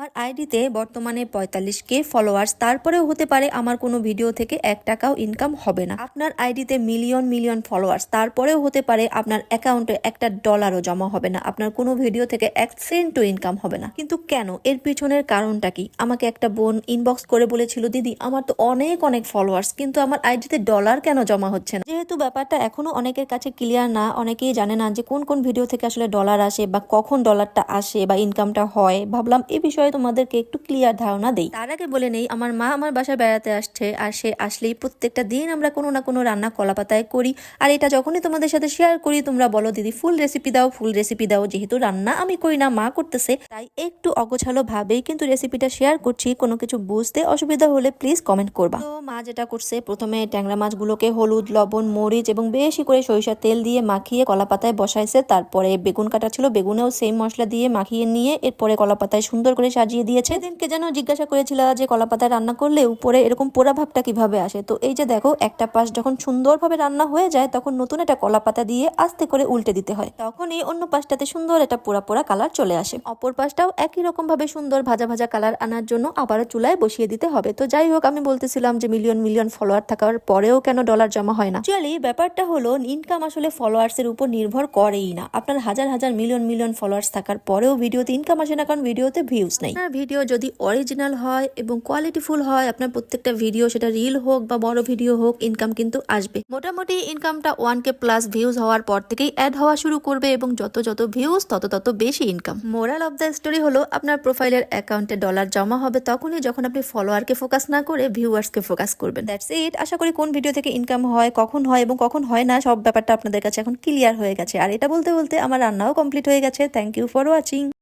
আমার আইডিতে বর্তমানে 45K ফলোয়ার্স, তারপরেও হতে পারে আমার কোনো ভিডিও থেকে 1 টাকাও ইনকাম হবে না। আপনার আইডিতে মিলিয়ন মিলিয়ন ফলোয়ার্স, তারপরেও হতে পারে আপনার অ্যাকাউন্টে একটা ডলারও জমা হবে না, আপনার কোনো ভিডিও থেকে 1 সেন্টও ইনকাম হবে না। কিন্তু কেন? এর পিছনের কারণটা কি? আমাকে একটা বোন ইনবক্স করে বলেছিল, দিদি আমার তো অনেক অনেক ফলোয়ার্স, কিন্তু আমার আইডিতে ডলার কেন জমা হচ্ছে না? যেহেতু ব্যাপারটা এখনো অনেকের কাছে ক্লিয়ার না, অনেকেই জানে না যে কোন কোন ভিডিও থেকে আসলে ডলার আসে বা কখন ডলারটা আসে বা ইনকামটা হয়, ভাবলাম এই বিষয়ে তোমাদেরকে একটু ক্লিয়ার ধারণা দেই। তার আগে বলে নেই, আমার মা আমার বাসায় বেড়াতে আসছে, আর সে আসলেই প্রত্যেকটা দিন আমরা কোনো না কোনো রান্না কলাপাতায় করি। আর এটা যখনই তোমাদের সাথে শেয়ার করি তোমরা বলো, দিদি ফুল রেসিপি দাও, ফুল রেসিপি দাও। যেহেতু রান্না আমি করি না, মা করতেছে, তাই একটু অগোছালো ভাবেই কিন্তু রেসিপিটা শেয়ার করছি। কোনো কিছু বুঝতে অসুবিধা হলে প্লিজ কমেন্ট করবা। তো মা যেটা করছে, প্রথমে ট্যাংরা মাছগুলোকে হলুদ, লবণ, মরিচ এবং বেশি করে সরিষার তেল দিয়ে মাখিয়ে কলাপাতায় বসাইছে। তারপরে বেগুন কাটা ছিল, বেগুনেও সেম মশলা দিয়ে মাখিয়ে নিয়ে এরপরে কলাপাতায় সুন্দর করে সাজিয়ে দিয়েছে। সেদিনকে যেন জিজ্ঞাসা করেছিল যে কলাপাতায় রান্না করলে উপরে এরকম পোড়া ভাবটা কিভাবে আসে। তো এই যে দেখো, একটা পাশ যখন সুন্দরভাবে রান্না হয়ে যায় তখন নতুন একটা কলাপাতা দিয়ে আস্তে করে উল্টে দিতে হয়, তখনই অন্য পাশটাতে সুন্দর একটা পোড়া পোড়া কালার চলে আসে। অপর পাশটাও একই রকম ভাবে সুন্দর ভাজা ভাজা কালার আনার জন্য আবারও চুলায় বসিয়ে দিতে হবে। তো যাই হোক, আমি বলতেছিলাম যে মিলিয়ন মিলিয়ন ফলোয়ার থাকার পরেও কেন ডলার জমা হয় না। অ্যাকচুয়ালি ব্যাপারটা হলো, ইনকাম আসলে ফলোয়ার্স এর উপর নির্ভর করেই না। আপনার হাজার হাজার মিলিয়ন মিলিয়ন ফলোয়ার্স থাকার পরেও ভিডিওতে ইনকাম আসে না, কারণ ভিডিওতে ভিউজ নেই। আপনার ভিডিও যদি অরিজিনাল হয় এবং কোয়ালিটিফুল হয়, আপনার প্রত্যেকটা ভিডিও, সেটা রিল হোক বা বড় ভিডিও হোক, ইনকাম কিন্তু আসবে। মোটামুটি ইনকামটা 1K প্লাস ভিউজ হওয়ার পর থেকেই অ্যাড হওয়া শুরু করবে, এবং যত যত ভিউজ তত বেশি income. Moral of the story হলো, আপনার প্রোফাইলের অ্যাকাউন্টে ডলার জমা হবে তখনই যখন আপনি ফলোয়ারকে ফোকাস না করে ভিউয়ার্সকে ফোকাস করবেন। That's it. আশা করি কোন ভিডিও থেকে ইনকাম হয়, কখন হয় এবং কখন হয় না, সব ব্যাপারটা আপনাদের কাছে এখন ক্লিয়ার হয়ে গেছে। আর এটা বলতে বলতে আমার রান্নাও কমপ্লিট হয়ে গেছে। Thank you for watching.